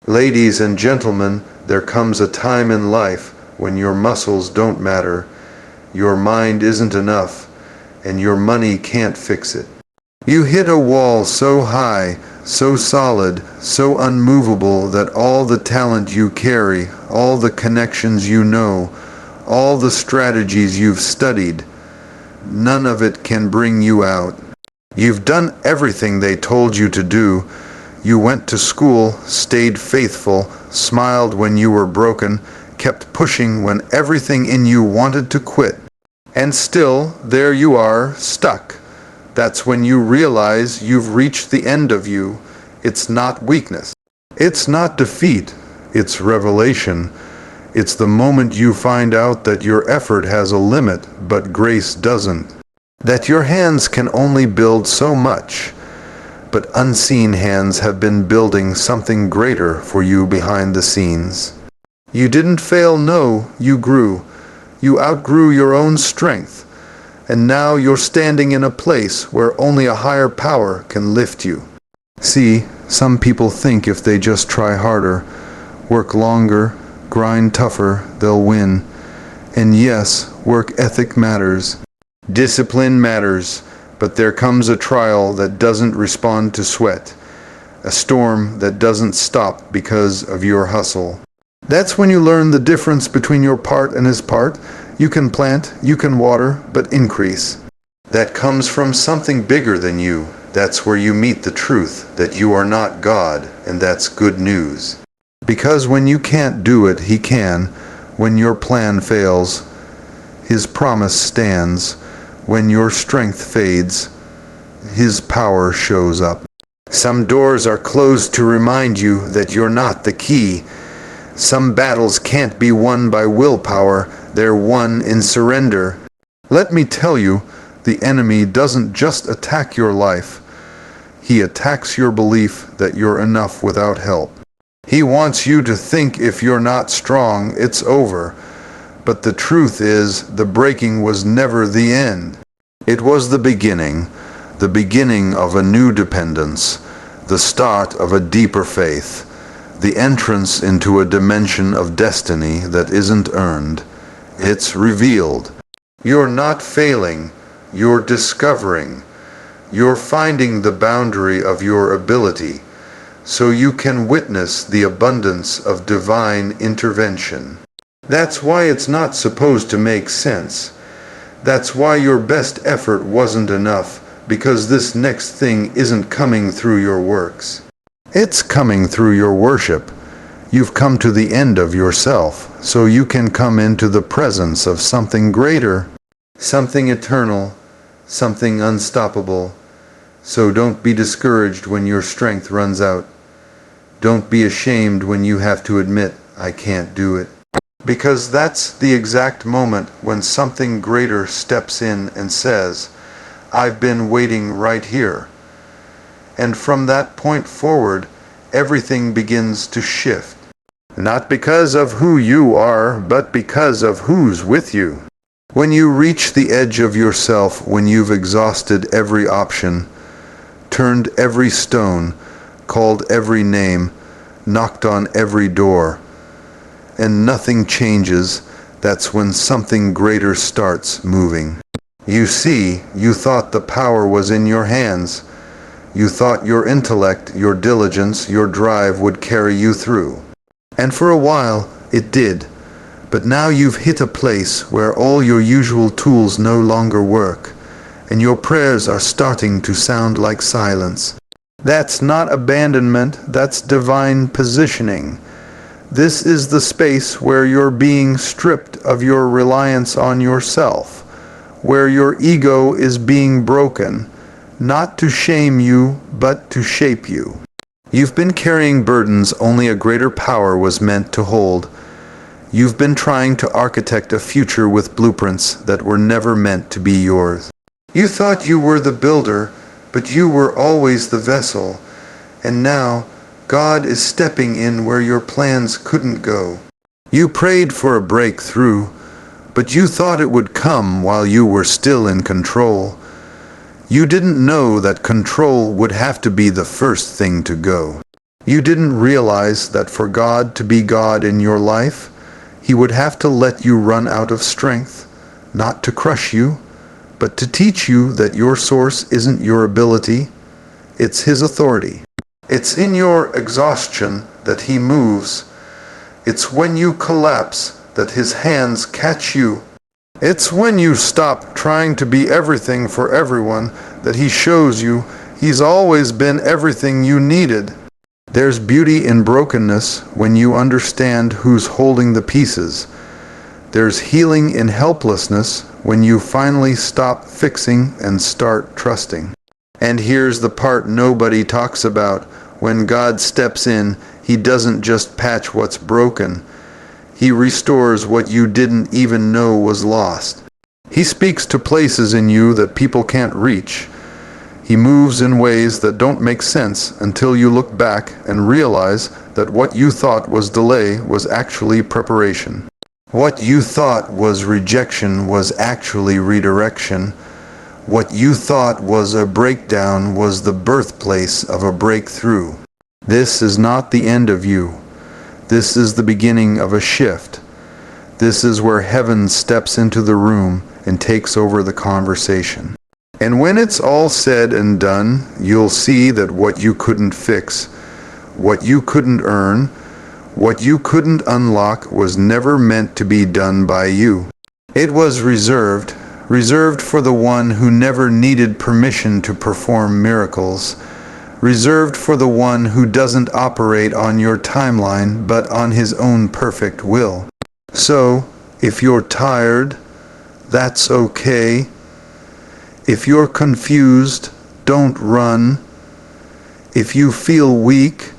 Ladies and gentlemen, there comes a time in life when your muscles don't matter, your mind isn't enough, and your money can't fix it. You hit a wall so high, so solid, so unmovable that all the talent you carry, all the connections you know, all the strategies you've studied, none of it can bring you out. You've done everything they told you to do. You went to school, stayed faithful, smiled when you were broken, kept pushing when everything in you wanted to quit. And still, there you are, stuck. That's when you realize you've reached the end of you. It's not weakness. It's not defeat. It's revelation. It's the moment you find out that your effort has a limit, but grace doesn't. That your hands can only build so much, but unseen hands have been building something greater for you behind the scenes. You didn't fail, no, you grew. You outgrew your own strength, and now you're standing in a place where only a higher power can lift you. See, some people think if they just try harder, work longer, grind tougher, they'll win. And yes, work ethic matters. Discipline matters, but there comes a trial that doesn't respond to sweat, a storm that doesn't stop because of your hustle. That's when you learn the difference between your part and his part. You can plant, you can water, but increase. That comes from something bigger than you. That's where you meet the truth that you are not God, and that's good news. Because when you can't do it, he can. When your plan fails, his promise stands. When your strength fades, his power shows up. Some doors are closed to remind you that you're not the key. Some battles can't be won by willpower, they're won in surrender. Let me tell you, the enemy doesn't just attack your life. He attacks your belief that you're enough without help. He wants you to think if you're not strong, it's over. But the truth is, the breaking was never the end. It was the beginning of a new dependence, the start of a deeper faith, the entrance into a dimension of destiny that isn't earned. It's revealed. You're not failing, you're discovering. You're finding the boundary of your ability, so you can witness the abundance of divine intervention. That's why it's not supposed to make sense. That's why your best effort wasn't enough, because this next thing isn't coming through your works. It's coming through your worship. You've come to the end of yourself, so you can come into the presence of something greater, something eternal, something unstoppable. So don't be discouraged when your strength runs out. Don't be ashamed when you have to admit, I can't do it. Because that's the exact moment when something greater steps in and says, I've been waiting right here. And from that point forward, everything begins to shift. Not because of who you are, but because of who's with you. When you reach the edge of yourself, when you've exhausted every option, turned every stone, called every name, knocked on every door, and nothing changes, that's when something greater starts moving. You see, you thought the power was in your hands. You thought your intellect, your diligence, your drive would carry you through. And for a while, it did. But now you've hit a place where all your usual tools no longer work, and your prayers are starting to sound like silence. That's not abandonment, that's divine positioning. This is the space where you're being stripped of your reliance on yourself, where your ego is being broken, not to shame you, but to shape you. You've been carrying burdens only a greater power was meant to hold. You've been trying to architect a future with blueprints that were never meant to be yours. You thought you were the builder, but you were always the vessel, and now God is stepping in where your plans couldn't go. You prayed for a breakthrough, but you thought it would come while you were still in control. You didn't know that control would have to be the first thing to go. You didn't realize that for God to be God in your life, He would have to let you run out of strength, not to crush you, but to teach you that your source isn't your ability, it's His authority. It's in your exhaustion that He moves. It's when you collapse that His hands catch you. It's when you stop trying to be everything for everyone that He shows you He's always been everything you needed. There's beauty in brokenness when you understand who's holding the pieces. There's healing in helplessness when you finally stop fixing and start trusting. And here's the part nobody talks about. When God steps in, He doesn't just patch what's broken. He restores what you didn't even know was lost. He speaks to places in you that people can't reach. He moves in ways that don't make sense until you look back and realize that what you thought was delay was actually preparation. What you thought was rejection was actually redirection. What you thought was a breakdown was the birthplace of a breakthrough. This is not the end of you. This is the beginning of a shift. This is where heaven steps into the room and takes over the conversation. And when it's all said and done, you'll see that what you couldn't fix, what you couldn't earn, what you couldn't unlock was never meant to be done by you. It was reserved for the one who never needed permission to perform miracles, reserved for the one who doesn't operate on your timeline but on His own perfect will. So, if you're tired, that's okay. If you're confused, don't run. If you feel weak,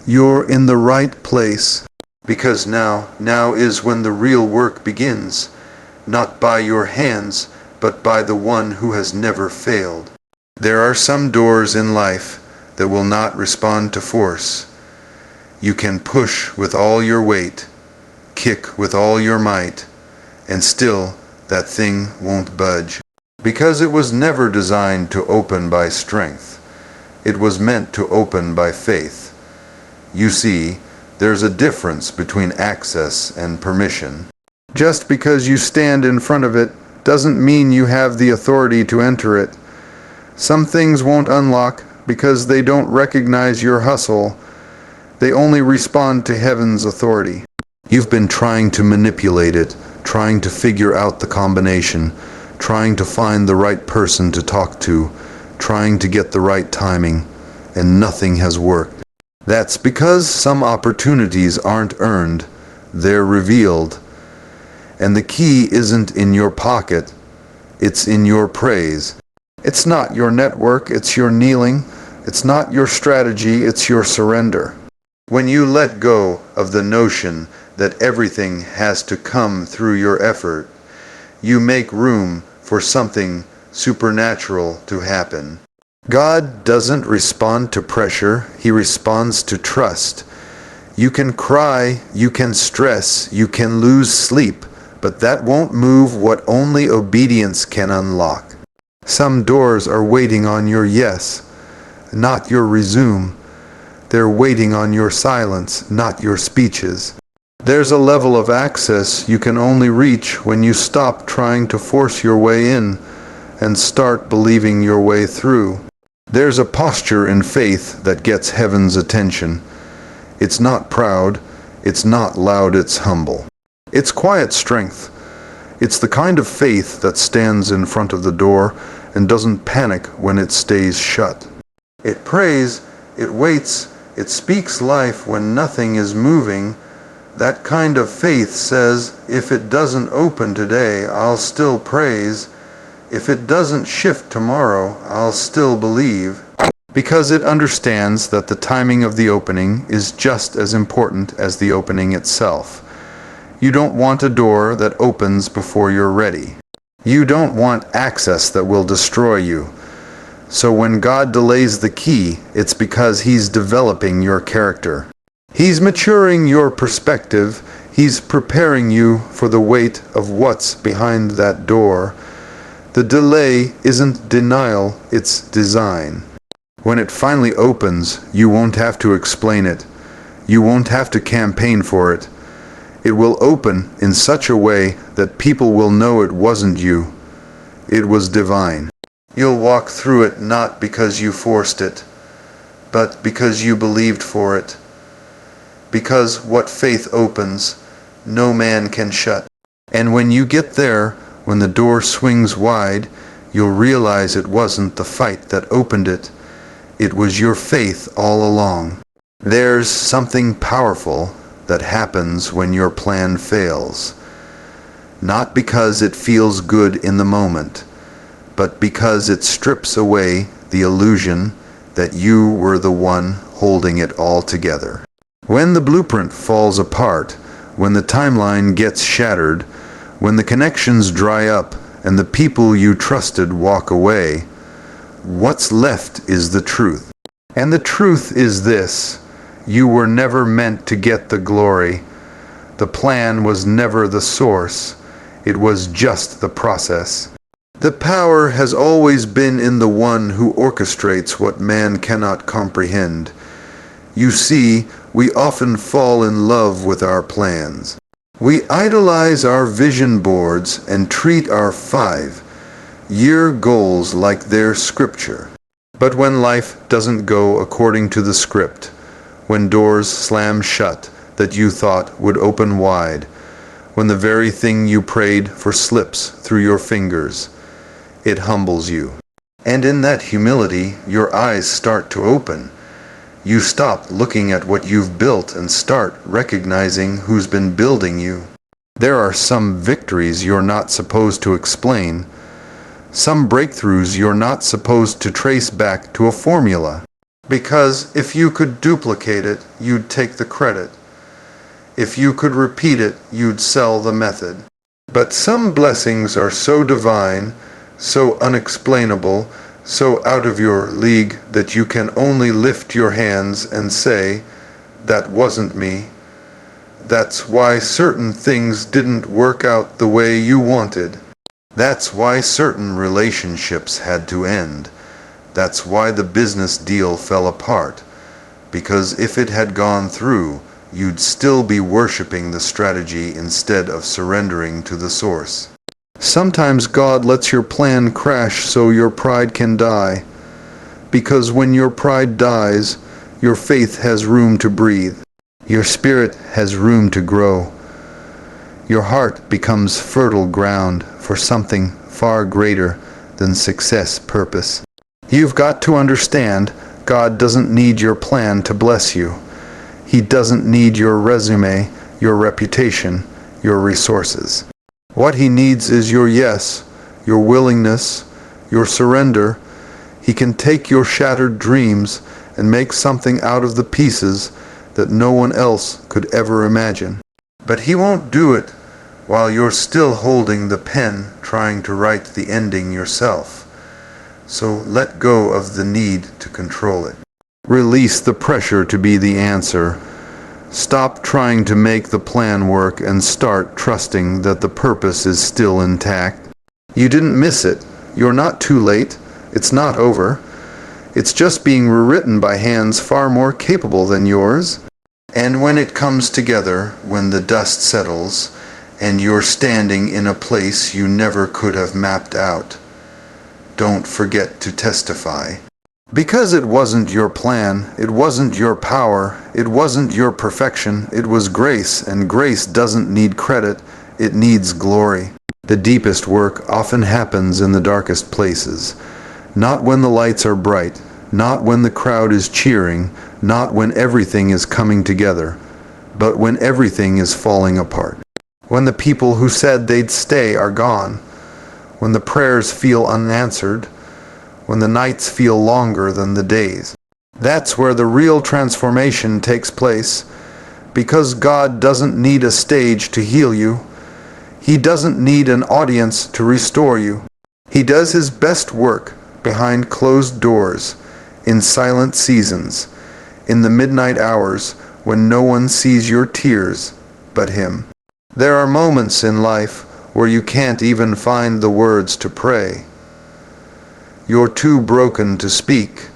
you're in the right place. Because now is when the real work begins, not by your hands, but by the one who has never failed. There are some doors in life that will not respond to force. You can push with all your weight, kick with all your might, and still that thing won't budge. Because it was never designed to open by strength. It was meant to open by faith. You see, there's a difference between access and permission. Just because you stand in front of it doesn't mean you have the authority to enter it. Some things won't unlock because they don't recognize your hustle. They only respond to heaven's authority. You've been trying to manipulate it, trying to figure out the combination, trying to find the right person to talk to, trying to get the right timing, and nothing has worked. That's because some opportunities aren't earned, they're revealed. And the key isn't in your pocket, it's in your praise. It's not your network, it's your kneeling. It's not your strategy, it's your surrender. When you let go of the notion that everything has to come through your effort, you make room for something supernatural to happen. God doesn't respond to pressure, He responds to trust. You can cry, you can stress, you can lose sleep, but that won't move what only obedience can unlock. Some doors are waiting on your yes, not your resume. They're waiting on your silence, not your speeches. There's a level of access you can only reach when you stop trying to force your way in and start believing your way through. There's a posture in faith that gets heaven's attention. It's not proud, it's not loud, it's humble. It's quiet strength. It's the kind of faith that stands in front of the door and doesn't panic when it stays shut. It prays, it waits, it speaks life when nothing is moving. That kind of faith says, if it doesn't open today, I'll still praise. If it doesn't shift tomorrow, I'll still believe. Because it understands that the timing of the opening is just as important as the opening itself. You don't want a door that opens before you're ready. You don't want access that will destroy you. So when God delays the key, it's because He's developing your character. He's maturing your perspective. He's preparing you for the weight of what's behind that door. The delay isn't denial, it's design. When it finally opens, you won't have to explain it. You won't have to campaign for it. It will open in such a way that people will know it wasn't you. It was divine. You'll walk through it not because you forced it, but because you believed for it. Because what faith opens, no man can shut. And when you get there, when the door swings wide, you'll realize it wasn't the fight that opened it. It was your faith all along. There's something powerful that happens when your plan fails. Not because it feels good in the moment, but because it strips away the illusion that you were the one holding it all together. When the blueprint falls apart, when the timeline gets shattered, when the connections dry up and the people you trusted walk away, what's left is the truth. And the truth is this: you were never meant to get the glory. The plan was never the source. It was just the process. The power has always been in the one who orchestrates what man cannot comprehend. You see, we often fall in love with our plans. We idolize our vision boards and treat our 5-year goals like they're scripture. But when life doesn't go according to the script, when doors slam shut that you thought would open wide, when the very thing you prayed for slips through your fingers, it humbles you. And in that humility, your eyes start to open. You stop looking at what you've built and start recognizing who's been building you. There are some victories you're not supposed to explain, some breakthroughs you're not supposed to trace back to a formula. Because if you could duplicate it, you'd take the credit. If you could repeat it, you'd sell the method. But some blessings are so divine, so unexplainable, so out of your league that you can only lift your hands and say, "That wasn't me." That's why certain things didn't work out the way you wanted. That's why certain relationships had to end. That's why the business deal fell apart. Because if it had gone through, you'd still be worshiping the strategy instead of surrendering to the source. Sometimes God lets your plan crash so your pride can die. Because when your pride dies, your faith has room to breathe. Your spirit has room to grow. Your heart becomes fertile ground for something far greater than success purpose. You've got to understand, God doesn't need your plan to bless you. He doesn't need your resume, your reputation, your resources. What he needs is your yes, your willingness, your surrender. He can take your shattered dreams and make something out of the pieces that no one else could ever imagine. But he won't do it while you're still holding the pen trying to write the ending yourself. So let go of the need to control it. Release the pressure to be the answer. Stop trying to make the plan work and start trusting that the purpose is still intact. You didn't miss it. You're not too late. It's not over. It's just being rewritten by hands far more capable than yours. And when it comes together, when the dust settles, and you're standing in a place you never could have mapped out, don't forget to testify. Because it wasn't your plan, it wasn't your power, it wasn't your perfection, it was grace, and grace doesn't need credit, it needs glory. The deepest work often happens in the darkest places. Not when the lights are bright, not when the crowd is cheering, not when everything is coming together, but when everything is falling apart. When the people who said they'd stay are gone, when the prayers feel unanswered, when the nights feel longer than the days. That's where the real transformation takes place, because God doesn't need a stage to heal you. He doesn't need an audience to restore you. He does his best work behind closed doors, in silent seasons, in the midnight hours when no one sees your tears but him. There are moments in life where you can't even find the words to pray. You're too broken to speak.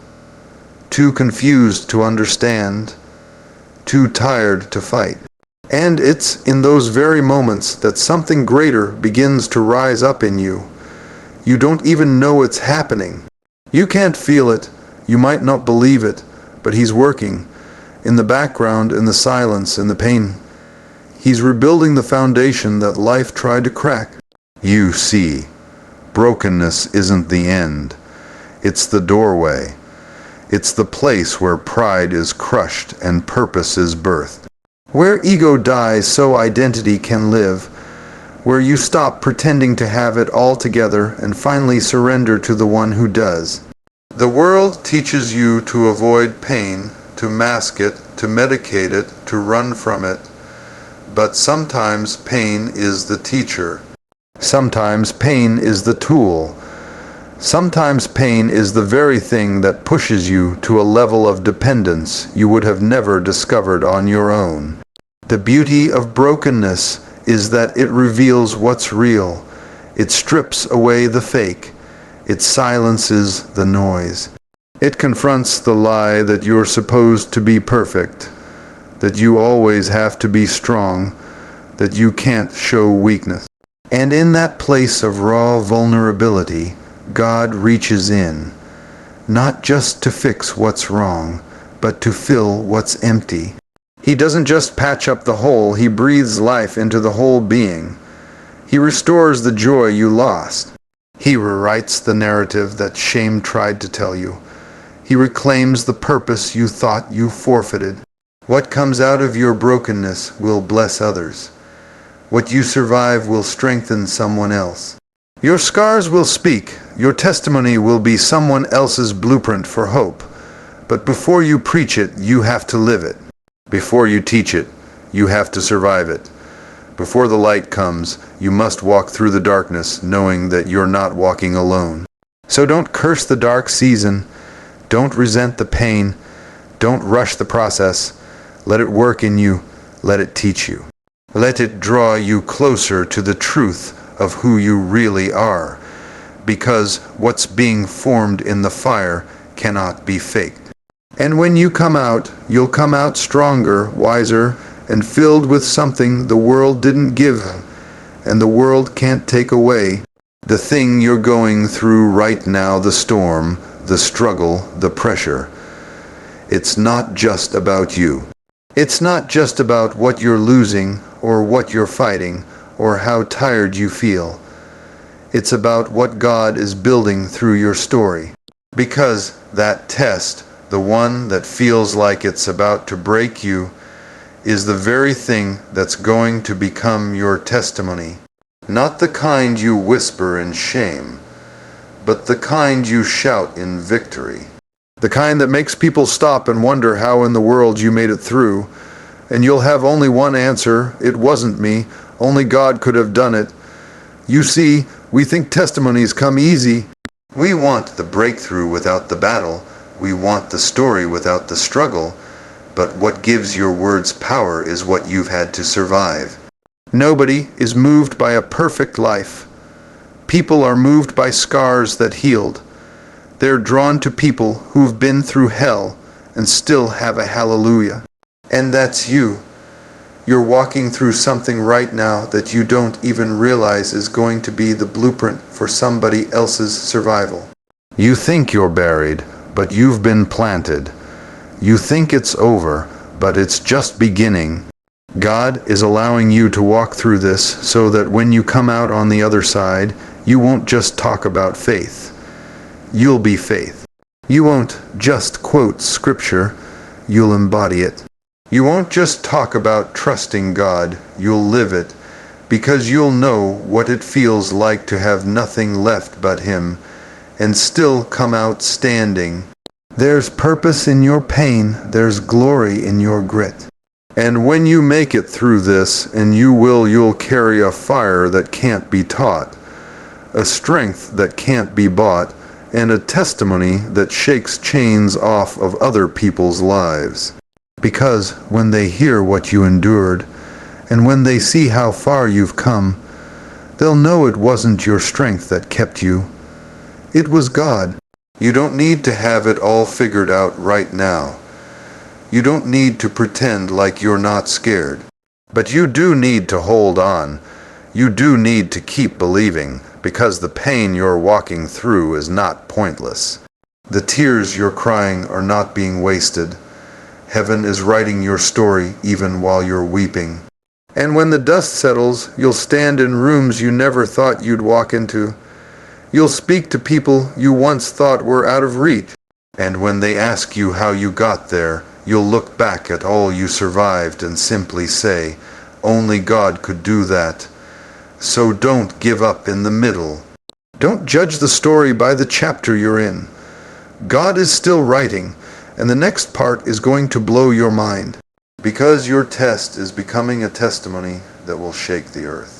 too confused to understand, too tired to fight. And it's in those very moments that something greater begins to rise up in you. You don't even know it's happening. You can't feel it, you might not believe it, but He's working. In the background, in the silence, in the pain. He's rebuilding the foundation that life tried to crack. You see, brokenness isn't the end. It's the doorway. It's the place where pride is crushed and purpose is birthed. Where ego dies so identity can live. Where you stop pretending to have it all together and finally surrender to the one who does. The world teaches you to avoid pain, to mask it, to medicate it, to run from it. But sometimes pain is the teacher. Sometimes pain is the tool. Sometimes pain is the very thing that pushes you to a level of dependence you would have never discovered on your own. The beauty of brokenness is that it reveals what's real. It strips away the fake. It silences the noise. It confronts the lie that you're supposed to be perfect, that you always have to be strong, that you can't show weakness. And in that place of raw vulnerability, God reaches in, not just to fix what's wrong, but to fill what's empty. He doesn't just patch up the hole, He breathes life into the whole being. He restores the joy you lost. He rewrites the narrative that shame tried to tell you. He reclaims the purpose you thought you forfeited. What comes out of your brokenness will bless others. What you survive will strengthen someone else. Your scars will speak. Your testimony will be someone else's blueprint for hope. But before you preach it, you have to live it. Before you teach it, you have to survive it. Before the light comes, you must walk through the darkness knowing that you're not walking alone. So don't curse the dark season. Don't resent the pain. Don't rush the process. Let it work in you. Let it teach you. Let it draw you closer to the truth of who you really are, because what's being formed in the fire cannot be faked. And when you come out, you'll come out stronger, wiser, and filled with something the world didn't give, and the world can't take away. The thing you're going through right now, the storm, the struggle, the pressure. It's not just about you. It's not just about what you're losing or what you're fighting, or how tired you feel. It's about what God is building through your story. Because that test, the one that feels like it's about to break you, is the very thing that's going to become your testimony. Not the kind you whisper in shame, but the kind you shout in victory. The kind that makes people stop and wonder how in the world you made it through. And you'll have only one answer: it wasn't me. Only God could have done it. You see, we think testimonies come easy. We want the breakthrough without the battle. We want the story without the struggle. But what gives your words power is what you've had to survive. Nobody is moved by a perfect life. People are moved by scars that healed. They're drawn to people who've been through hell and still have a hallelujah. And that's you. You're walking through something right now that you don't even realize is going to be the blueprint for somebody else's survival. You think you're buried, but you've been planted. You think it's over, but it's just beginning. God is allowing you to walk through this so that when you come out on the other side, you won't just talk about faith. You'll be faith. You won't just quote scripture, you'll embody it. You won't just talk about trusting God, you'll live it, because you'll know what it feels like to have nothing left but Him, and still come out standing. There's purpose in your pain, there's glory in your grit. And when you make it through this, and you'll carry a fire that can't be taught, a strength that can't be bought, and a testimony that shakes chains off of other people's lives. Because when they hear what you endured, and when they see how far you've come, they'll know it wasn't your strength that kept you. It was God. You don't need to have it all figured out right now. You don't need to pretend like you're not scared. But you do need to hold on. You do need to keep believing, because the pain you're walking through is not pointless. The tears you're crying are not being wasted. Heaven is writing your story even while you're weeping. And when the dust settles, you'll stand in rooms you never thought you'd walk into. You'll speak to people you once thought were out of reach. And when they ask you how you got there, you'll look back at all you survived and simply say, only God could do that. So don't give up in the middle. Don't judge the story by the chapter you're in. God is still writing, and the next part is going to blow your mind, because your test is becoming a testimony that will shake the earth.